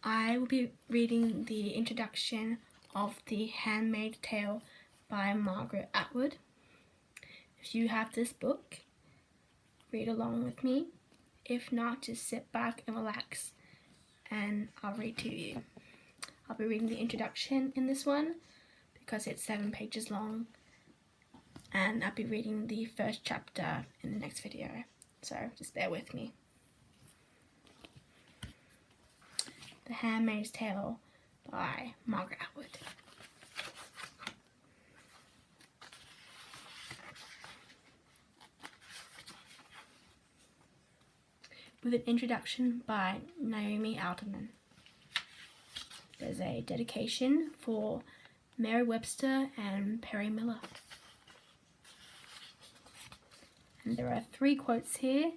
I will be reading the introduction of The Handmaid's Tale by Margaret Atwood. If you have this book, read along with me. If not, just sit back and relax and I'll read to you. I'll be reading the introduction in this one because it's 7 pages long, and I'll be reading the first chapter in the next video, so just bear with me. The Handmaid's Tale by Margaret Atwood. With an introduction by Naomi Alderman. There's a dedication for Mary Webster and Perry Miller. And there are 3 quotes here.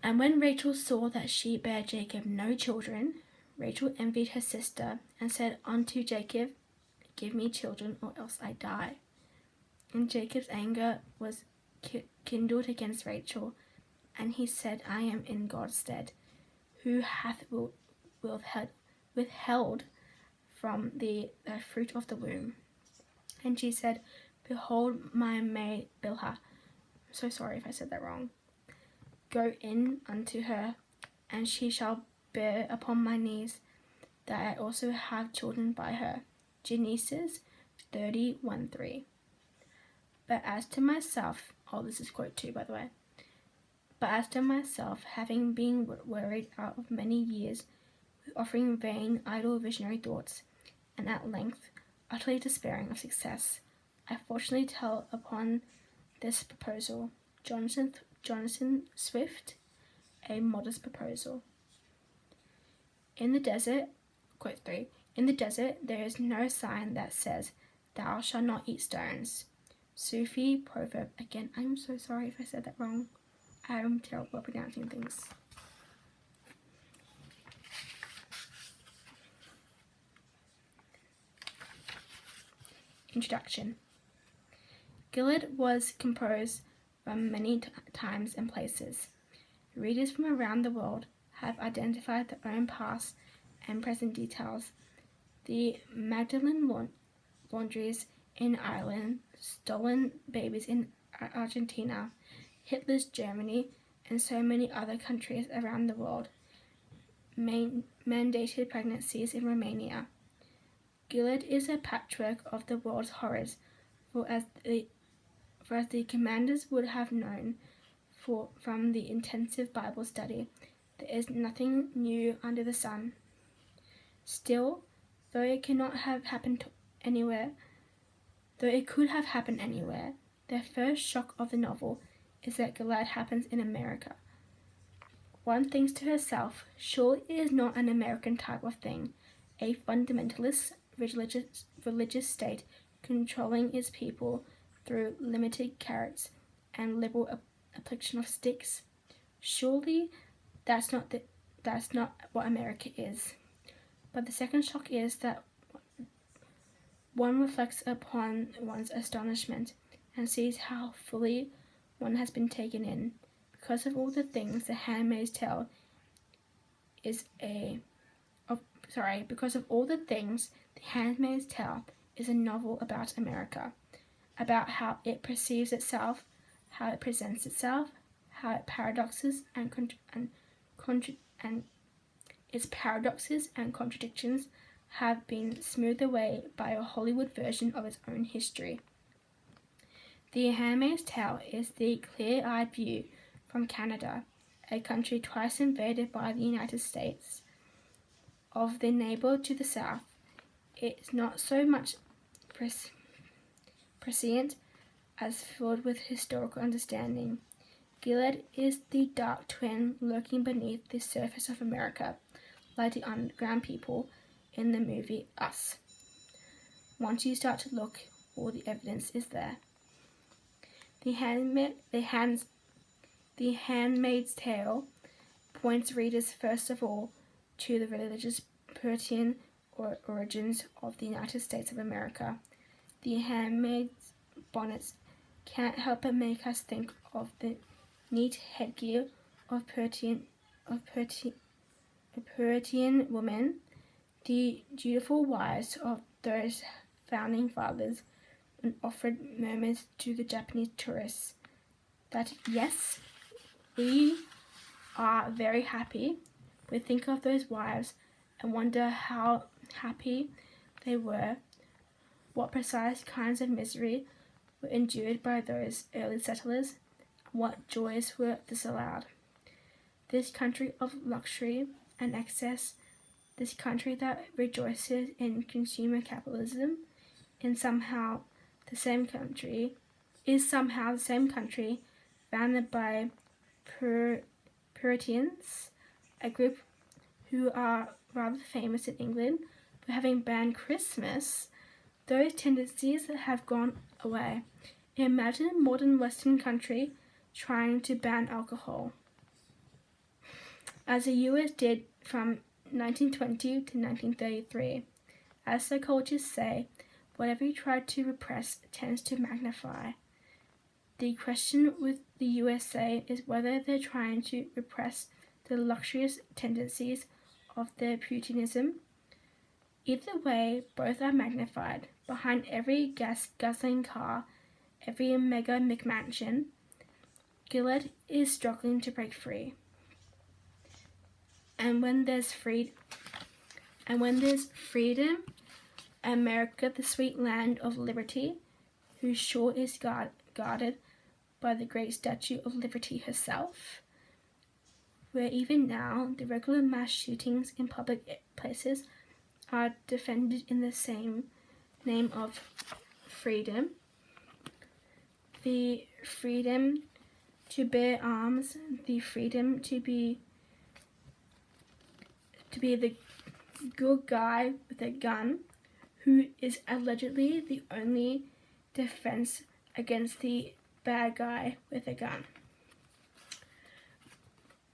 And when Rachel saw that she bare Jacob no children, Rachel envied her sister and said unto Jacob, Give me children, or else I die. And Jacob's anger was kindled against Rachel, and he said, I am in God's stead, who hath withheld from the fruit of the womb. And she said, Behold my maid Bilhah. I'm so sorry if I said that wrong. Go in unto her, and she shall bear upon my knees, that I also have children by her. Genesis 30:1-3. But as to myself, this is quote 2 by the way. But as to myself, having been worried out of many years, with offering vain, idle, visionary thoughts, and at length utterly despairing of success, I fortunately tell upon this proposal, Jonathan Swift, a modest proposal. In the desert, quote 3, in the desert there is no sign that says, Thou shalt not eat stones. Sufi proverb. Again, I'm so sorry if I said that wrong. I'm terrible at pronouncing things. Introduction. Gilead was composed from many times and places. Readers from around the world have identified their own past and present details. The Magdalene laundries in Ireland, stolen babies in Argentina, Hitler's Germany, and so many other countries around the world, mandated pregnancies in Romania. Gilead is a patchwork of the world's horrors, for as the commanders would have known from the intensive Bible study, there is nothing new under the sun. Still, though it could have happened anywhere, the first shock of the novel is that Gilead happens in America. One thinks to herself, surely it is not an American type of thing, a fundamentalist religious state controlling its people through limited carrots and liberal application of sticks. Surely that's not what America is. But the second shock is that one reflects upon one's astonishment and sees how fully one has been taken in. Because of all the things, The Handmaid's Tale is a novel about America, about how it perceives itself, how it presents itself, how its paradoxes and contradictions have been smoothed away by a Hollywood version of its own history. The Handmaid's Tale is the clear-eyed view from Canada, a country twice invaded by the United States, of the neighbour to the south. It's not so much prescient as filled with historical understanding. Gilead is the dark twin lurking beneath the surface of America, like the underground people in the movie Us. Once you start to look, all the evidence is there. The Handmaid's Tale points readers first of all to the religious Puritan origins of the United States of America. The handmaid's bonnets can't help but make us think of the neat headgear of Puritan Puritan women, the dutiful wives of those founding fathers, and offered murmurs to the Japanese tourists that yes, we are very happy. We think of those wives and wonder how happy they were, what precise kinds of misery were endured by those early settlers, and what joys were disallowed. This country of luxury and excess, this country that rejoices in consumer capitalism, is somehow the same country founded by Puritans, a group who are rather famous in England for having banned Christmas. Those tendencies have gone away. Imagine a modern Western country trying to ban alcohol, as the US did from 1920 to 1933. As psychologists say, whatever you try to repress tends to magnify. The question with the USA is whether they're trying to repress the luxurious tendencies of their Puritanism. Either way, both are magnified. Behind every guzzling car, every mega McMansion, Gilead is struggling to break free. And when there's freedom, America, the sweet land of liberty, whose shore is guarded by the great Statue of Liberty herself, where even now the regular mass shootings in public places are defended in the same name of freedom. The freedom to bear arms, the freedom to be the good guy with a gun, who is allegedly the only defense against the bad guy with a gun.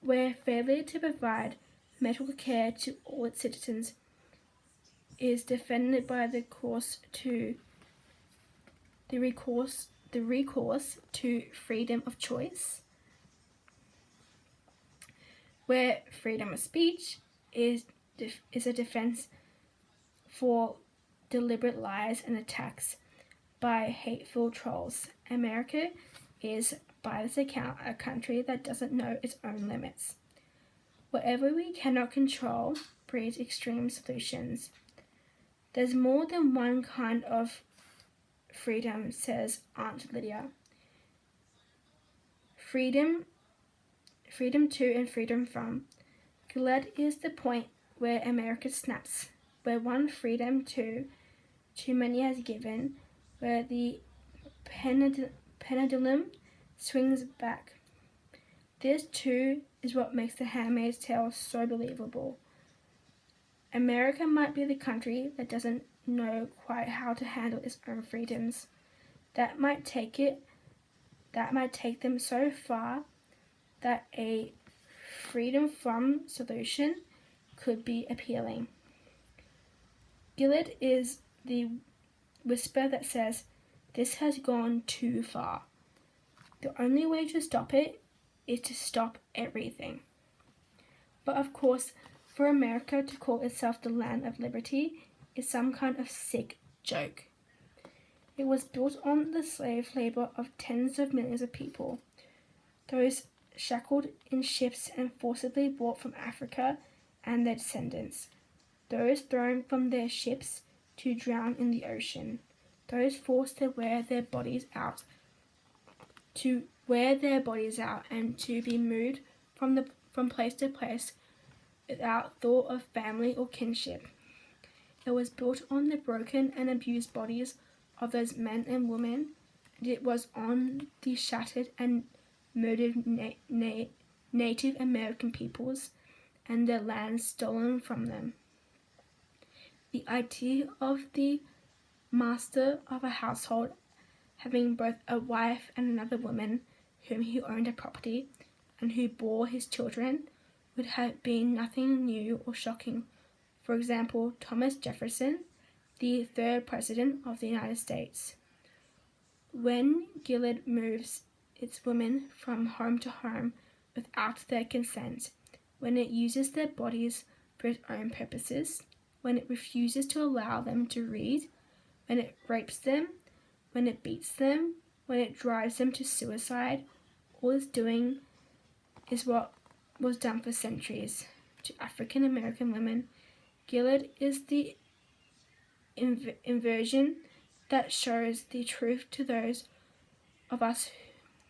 Where failure to provide medical care to all its citizens is defended by the recourse to freedom of choice. Where freedom of speech is a defense for deliberate lies and attacks by hateful trolls. America is, by this account, a country that doesn't know its own limits. Whatever we cannot control breeds extreme solutions. There's more than one kind of freedom, says Aunt Lydia. Freedom to and freedom from. Gilead is the point where America snaps, where one freedom too many has given, where the pendulum swings back. This too is what makes the Handmaid's Tale so believable. America might be the country that doesn't know quite how to handle its own freedoms. That might take them so far that a freedom from solution could be appealing. Gilead is the whisper that says, this has gone too far. The only way to stop it is to stop everything. But of course, for America to call itself the land of liberty is some kind of sick joke. It was built on the slave labor of tens of millions of people, those shackled in ships and forcibly brought from Africa and their descendants, those thrown from their ships to drown in the ocean, those forced to wear their bodies out and to be moved from place to place without thought of family or kinship. It was built on the broken and abused bodies of those men and women, and it was on the shattered and murdered Native American peoples and their lands stolen from them. The idea of the master of a household having both a wife and another woman whom he owned a property and who bore his children would have been nothing new or shocking. For example, Thomas Jefferson, the third president of the United States. When Gilead moves its women from home to home without their consent, when it uses their bodies for its own purposes, when it refuses to allow them to read, when it rapes them, when it beats them, when it drives them to suicide, all it's doing is what was done for centuries to African American women. Gilead is the inversion that shows the truth to those of us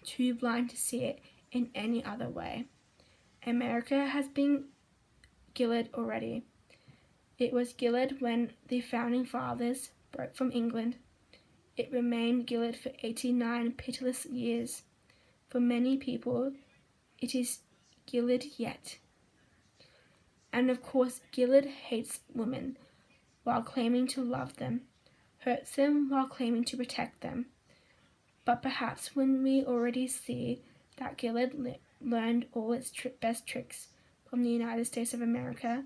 too blind to see it in any other way. America has been Gilead already. It was Gilead when the founding fathers broke from England. It remained Gilead for 89 pitiless years. For many people, it is Gilead yet. And of course, Gilead hates women while claiming to love them, hurts them while claiming to protect them. But perhaps when we already see that Gilead learned all its best tricks from the United States of America,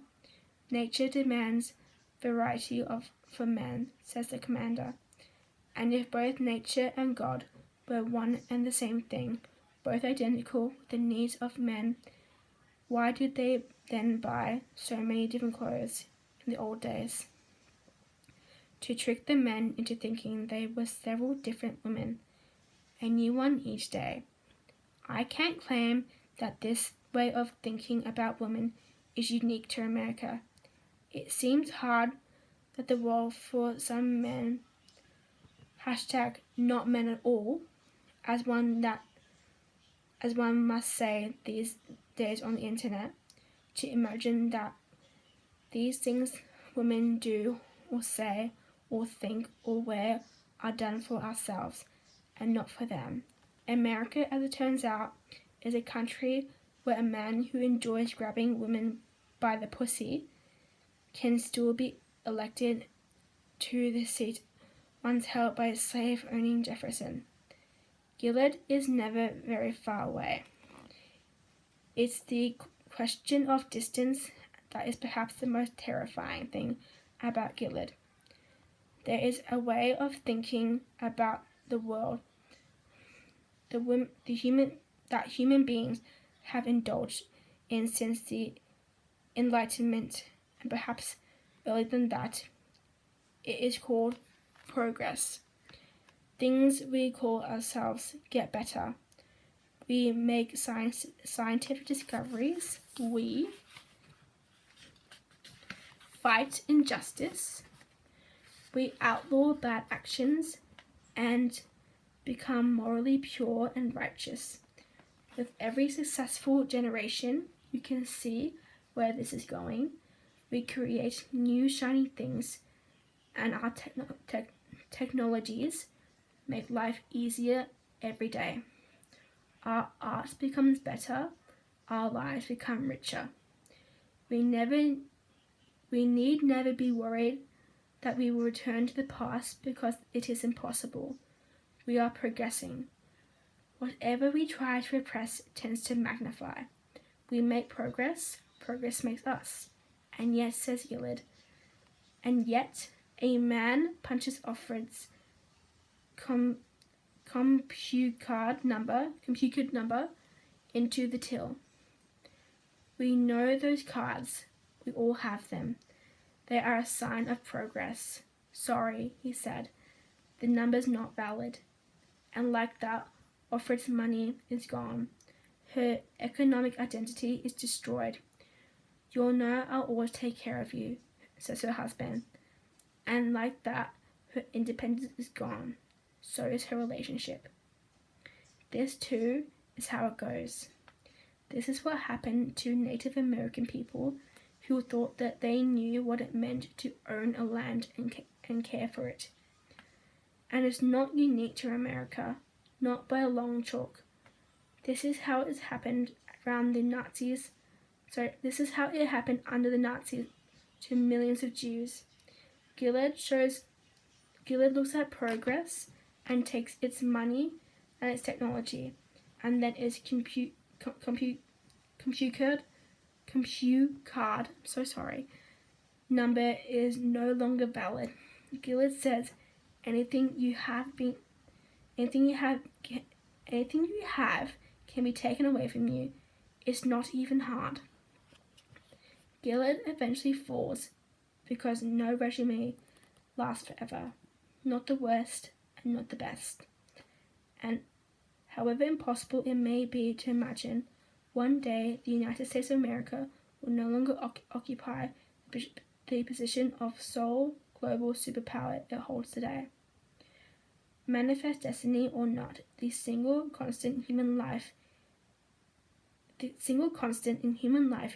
nature demands variety for men, says the commander. And if both nature and God were one and the same thing, both identical with the needs of men, why did they then buy so many different clothes in the old days? To trick the men into thinking they were several different women, a new one each day. I can't claim that this way of thinking about women is unique to America. It seems hard that the world for some men, #not men at all, as one must say these days on the internet, to imagine that these things women do or say or think or wear are done for ourselves and not for them. America, as it turns out, is a country where a man who enjoys grabbing women by the pussy can still be elected to the seat once held by a slave-owning Jefferson. Gilead is never very far away. It's the question of distance that is perhaps the most terrifying thing about Gilead. There is a way of thinking about the world that human beings have indulged in since the Enlightenment, and perhaps earlier than that. It is called progress. Things we call ourselves get better. We make scientific discoveries. We fight injustice. We outlaw bad actions and become morally pure and righteous. With every successful generation, you can see where this is going. We create new shiny things, and our technologies make life easier every day. Our art becomes better, our lives become richer. We need never be worried that we will return to the past because it is impossible. We are progressing. Whatever we try to repress tends to magnify. We make progress, progress makes us. And yet, says Gilead, and yet a man punches Offred's computed number into the till. We know those cards. We all have them. They are a sign of progress. Sorry, he said. The number's not valid. And like that, Offred's money is gone. Her economic identity is destroyed. You'll know I'll always take care of you, says her husband. And like that, her independence is gone. So is her relationship. This too is how it goes. This is what happened to Native American people who thought that they knew what it meant to own a land and care for it. And it's not unique to America, not by a long chalk. This is how it happened around the Nazis. This is how it happened under the Nazis to millions of Jews. Gilead looks at progress and takes its money and its technology, and then its compute card number is no longer valid. Gilead says anything you have can be taken away from you. It's not even hard. Gilead eventually falls because no regime lasts forever, not the worst and not the best. And however impossible it may be to imagine, one day the United States of America will no longer occupy the position of sole global superpower it holds today. Manifest destiny or not, the single constant in human life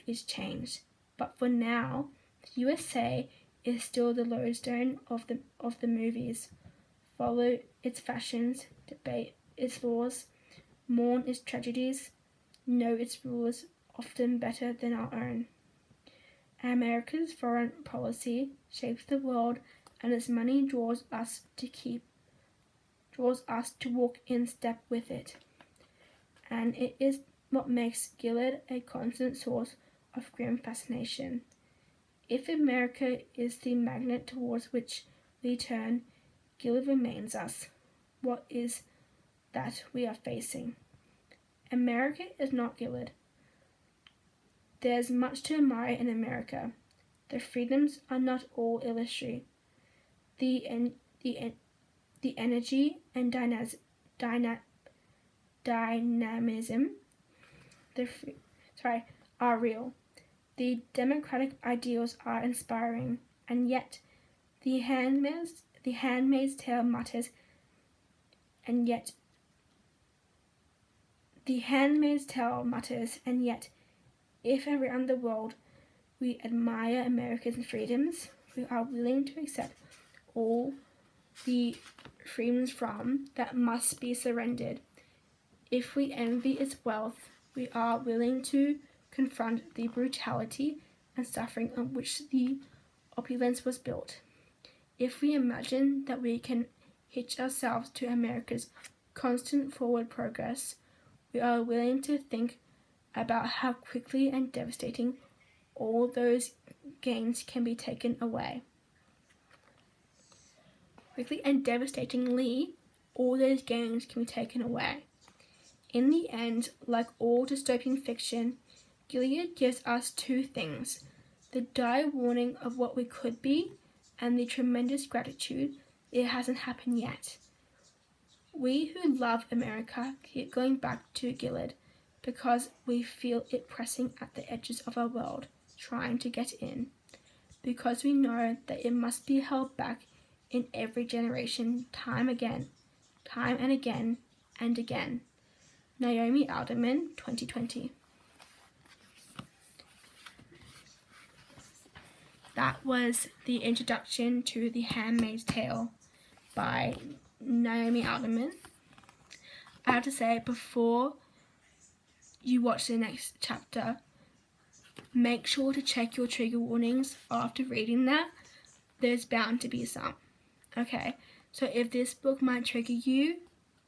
is change. But for now, the USA is still the lodestone of the movies. Follow its fashions, debate its laws, mourn its tragedies, know its rulers often better than our own. America's foreign policy shapes the world, and its money draws us to walk in step with it. And it is what makes Gilead a constant source of grim fascination. If America is the magnet towards which we turn, Gilead remains us. What is that we are facing? America is not Gilead. There's much to admire in America. The freedoms are not all illusory. The energy and dynamism are real. The democratic ideals are inspiring, and yet the Handmaid's Tale matters, and yet if around the world we admire America's freedoms, we are willing to accept all the freedoms that must be surrendered. If we envy its wealth, we are willing to confront the brutality and suffering on which the opulence was built. If we imagine that we can hitch ourselves to America's constant forward progress, we are willing to think about how quickly and devastating all those gains can be taken away. Quickly and devastatingly, all those gains can be taken away. In the end, like all dystopian fiction, Gilead gives us two things: the dire warning of what we could be, and the tremendous gratitude it hasn't happened yet. We who love America keep going back to Gilead because we feel it pressing at the edges of our world, trying to get in. Because we know that it must be held back in every generation, time and again and again. Naomi Alderman, 2020. That was the introduction to The Handmaid's Tale by Naomi Alderman. I have to say, before you watch the next chapter, make sure to check your trigger warnings after reading that. There's bound to be some. Okay, so if this book might trigger you,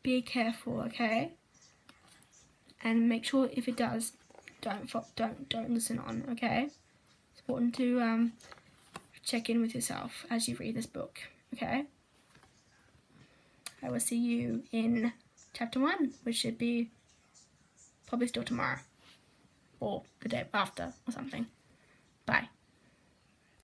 be careful, okay? And make sure if it does, don't listen on, okay? It's important to check in with yourself as you read this book, okay? I will see you in chapter 1, which should be probably still tomorrow or the day after or something. Bye.